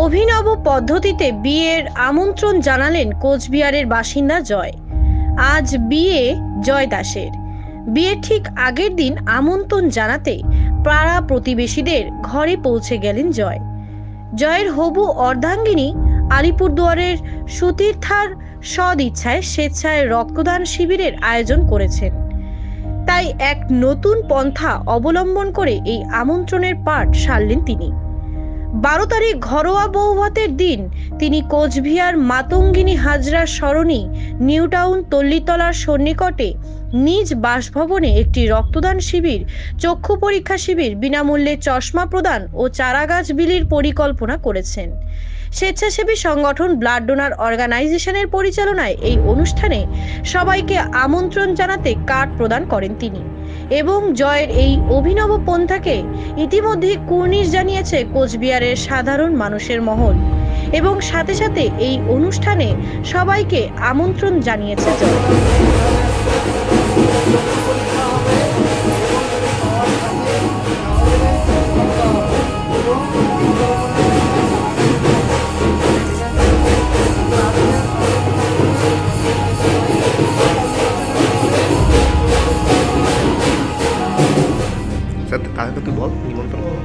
অভিনব পদ্ধতিতে বিয়ের আমন্ত্রণ জানালেন কোচবিহারের বাসিন্দা জয়। আজ বিয়ে জয় দাসের। বিয়ের ঠিক আগের দিন আমন্ত্রণ জানাতে পাড়া প্রতিবেশীদের ঘরে পৌঁছে গেলেন জয়। জয়ের হবু অর্ধাঙ্গিনী আলিপুরদুয়ারের সুতীর্থার সদিচ্ছায় স্বেচ্ছায় রক্তদান শিবিরের আয়োজন করেছেন। তাই এক নতুন পন্থা অবলম্বন করে এই আমন্ত্রণের পাঠ সারলেন তিনি। 12 তারিখ ঘরোয়া বৌভাতের দিন তিনি কোচবিহার মাতঙ্গিনী হাজরা সরণি নিউটাউন তল্লিতলার সন্নিকটে নিজ বাসভবনে একটি রক্তদান শিবির, চক্ষু পরীক্ষা শিবির, বিনামূল্যে চশমা প্রদান ও চারাগাছ বিলির পরিকল্পনা করেছেন। স্বেচ্ছাসেবী সংগঠন ব্লাড ডোনার অর্গানাইজেশনের পরিচালনায় এই অনুষ্ঠানে সবাইকে আমন্ত্রণ জানাতে কার্ড প্রদান করেন তিনি। এবং জয়ের এই অভিনব পন্থাকে ইতিমধ্যে কুর্নিশ জানিয়েছে কোচবিহারের সাধারণ মানুষের মহল এবং সাথে সাথে এই অনুষ্ঠানে সবাইকে আমন্ত্রণ জানিয়েছে জয়। স্যার কাকে তুই বল নিমন্ত্রণ করো।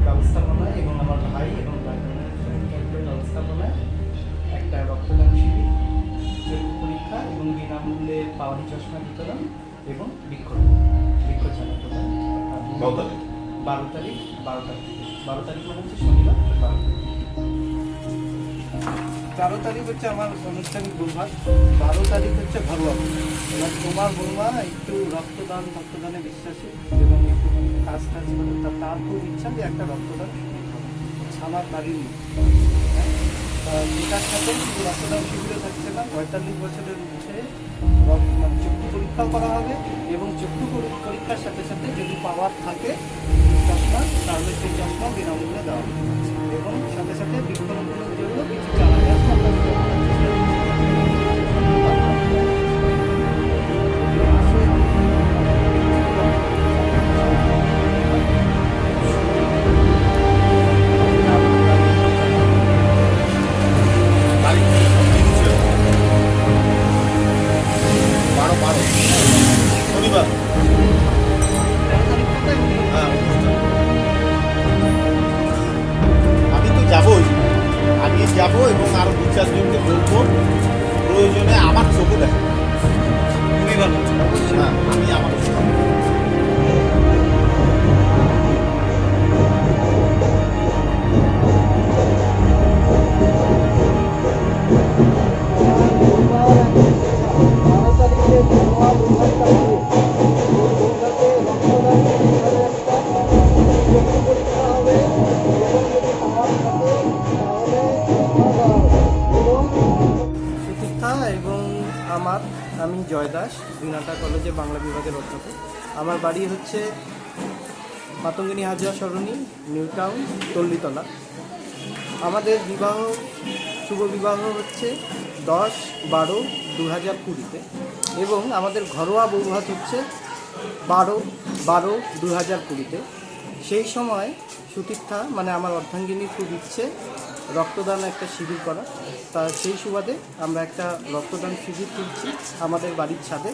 ব্যবস্থাপনা এবং আমার ভাই এবং ব্যবস্থাপনায় একটা রক্তদান শিবির, চক্ষু পরীক্ষা এবং বিনামূল্যে পাওয়ারি চশমা বিতরণ এবং বৃক্ষচারা প্রদান। 12 তারিখ 12 তারিখ মানে হচ্ছে শনিবার। 13 তারিখ হচ্ছে আমার আনুষ্ঠানিক বৌভাত, 12 তারিখ হচ্ছে ঘরোয়া। এবার তোমার বৌমা একটু রক্তদানে বিশ্বাসী এবং একটু কাজ করে, তার খুব ইচ্ছা যে একটা রক্তদান আমার বাড়ির লোক। যেটার সাথে শুধু রক্তদান শিবিরে থাকছে না, 45 বছরের উঠে চক্ষু পরীক্ষাও করা হবে এবং চক্ষু পরীক্ষার সাথে সাথে যদি পাওয়ার থাকে চশমা, তাহলে সেই চশমা বিনামূল্যে দেওয়া হবে এবং সাথে সাথে বৃক্ষরোপণের জন্য কিছু চারা গাছ শনিবার। আমি তো যাবই, আমি যাবো এবং আরো 2-4 জনকে বলবো প্রয়োজনে আমার চোখে দেখো। হ্যাঁ, আমি আমার এবং আমি জয় দাস, বিনাটা কলেজে বাংলা বিভাগের অধ্যাপক। আমার বাড়ি হচ্ছে মাতঙ্গিনী হাজরা সরণি নিউটাউন তল্লিতলা। আমাদের শুভ বিবাহ হচ্ছে 10-12-2020 এবং আমাদের ঘরোয়া বৌভাত হচ্ছে 12-12-2020। সেই সময় সুতীর্থা মানে আমার অর্ধাঙ্গিনীর খুব ইচ্ছে রক্তদান একটা শিবির করা। তা সেই সুবাদে আমরা একটা রক্তদান শিবির তুলছি আমাদের বাড়ির ছাদে।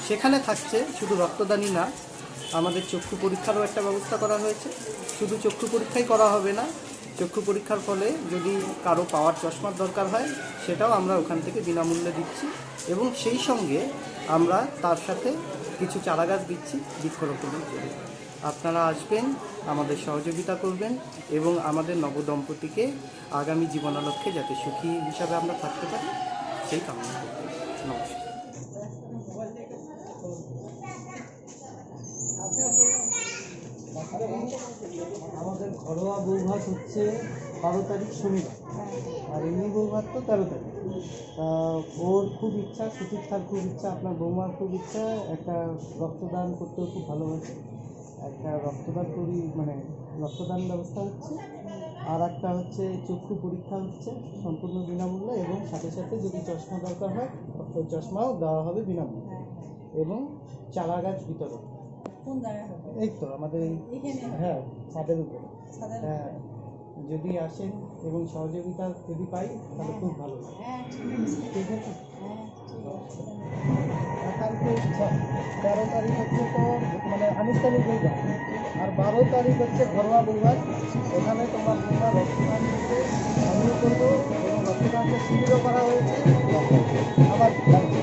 সেখানে থাকছে শুধু রক্তদানই না, আমাদের চক্ষু পরীক্ষারও একটা ব্যবস্থা করা হয়েছে। শুধু চক্ষু পরীক্ষাই করা হবে না, চক্ষু পরীক্ষার ফলে যদি কারো পাওয়ার চশমার দরকার হয় সেটাও আমরা ওখান থেকে বিনামূল্যে দিচ্ছি এবং সেই সঙ্গে আমরা তার সাথে কিছু চারাগাছ দিচ্ছি বৃক্ষরোপণের জন্য। আপনারা আসবেন, আমাদের সহযোগিতা করবেন এবং আমাদের নবদম্পতিকে আগামী জীবনালক্ষ্যে যাতে সুখী হিসাবে আমরা থাকতে পারি সেই কামনা করবেন। নমস্কার। আমাদের ঘরোয়া বৌভাত হচ্ছে 12 তারিখ শনিবার, আর এমনি বৌভাত তো 13 তারিখ। ওর খুব ইচ্ছা, সুতীর্থার খুব ইচ্ছা, আপনার বৌমার খুব ইচ্ছা একটা রক্তদান করতেও খুব ভালোবাসে। একটা রক্তদান রক্তদান ব্যবস্থা হচ্ছে, আর একটা হচ্ছে চক্ষু পরীক্ষা হচ্ছে সম্পূর্ণ বিনামূল্যে এবং সাথে সাথে যদি চশমা দরকার হয় ওই চশমাও দেওয়া হবে বিনামূল্যে এবং চারা গাছ বিতরণ। কোন জায়গায় হবে? এই তো আমাদের এই এখানে? হ্যাঁ ছাদের উপরে। ছাদের হ্যাঁ, উপরে? যদি আসেন এবং সহযোগিতা যদি পাই তাহলে খুব ভালো হয়। হ্যাঁ, ঠিক আছে। ঠিক আছে। হ্যাঁ, ঠিক আছে। একান্ত ইচ্ছা 13 তারিখ হচ্ছে তো মানে আনুষ্ঠানিক বৈঠক, আর 12 তারিখ হচ্ছে ঘরোয়া বৈঠক। ওখানে তোমার বৌমা রক্তদান করতে আমিও করবো এবং রক্তদানটা শিবিরও করা হয়েছে। আমার বাড়িতে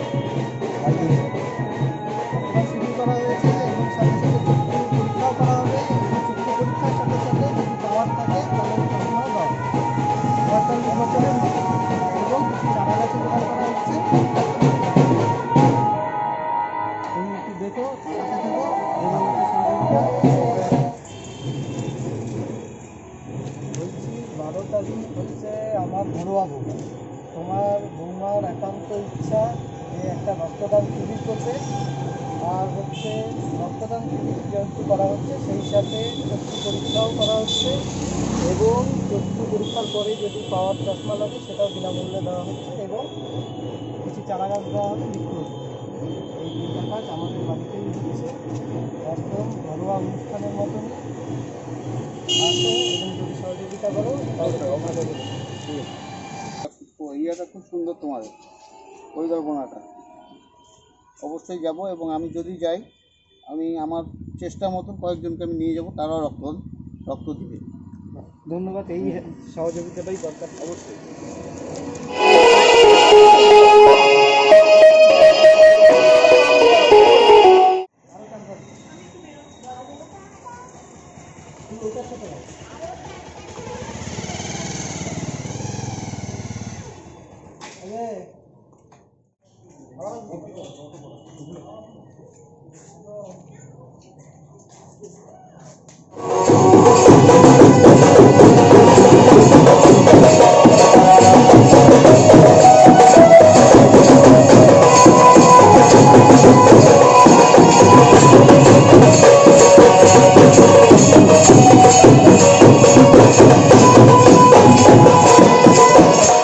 রক্তদান শিবির করা হয়েছে এবং সাথে সাথে চক্ষু পরীক্ষাও করা হবে এবং চক্ষু পরীক্ষার সাথে সাথে যদি পাওয়ার থাকে তাহলে চশমা দেওয়া হবে। 45 বছরের মধ্যে এবং কিছু চারা গাছ প্রদান করা হচ্ছে। তুমি একটু দেখো, সাথে থাকো এবং একটু সহযোগিতা। বলছি 12 তারিখ হচ্ছে আমার ঘরোয়া বৌমা। তোমার বৌমার একান্ত ইচ্ছা যে একটা রক্তদান শিবির করবে, আর হচ্ছে রক্তদান শিবির যেহেতু করা হচ্ছে সেই সাথে চক্ষু পরীক্ষাও করা হচ্ছে এবং চক্ষু পরীক্ষার পরে যদি পাওয়ার চশমা লাগে সেটাও বিনামূল্যে দেওয়া হচ্ছে এবং কিছু চারা গাছ দেওয়া হবে বৃক্ষরোপণ। এই তিনটা কাজ আমাদের বাড়িতেই হচ্ছে, একদম ঘরোয়া অনুষ্ঠানের মতনই আছে এবং যদি সহযোগিতা করো তাহলে খুব ভালো হবে। ইয়েটা খুব সুন্দর তোমাদের পরিকল্পনাটা। অবশ্যই যাব এবং আমি যদি যাই আমি আমার চেষ্টা মতন কয়েকজনকে আমি নিয়ে যাব, তারাও রক্ত দিবে। ধন্যবাদ, এই সহযোগিতাটাই দরকার অবশ্যই।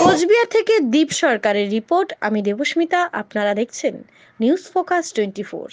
কোচবিহার থেকে দীপ সরকারের রিপোর্ট। আমি দেবস্মিতা, আপনারা দেখছেন নিউজ ফোকাস 24।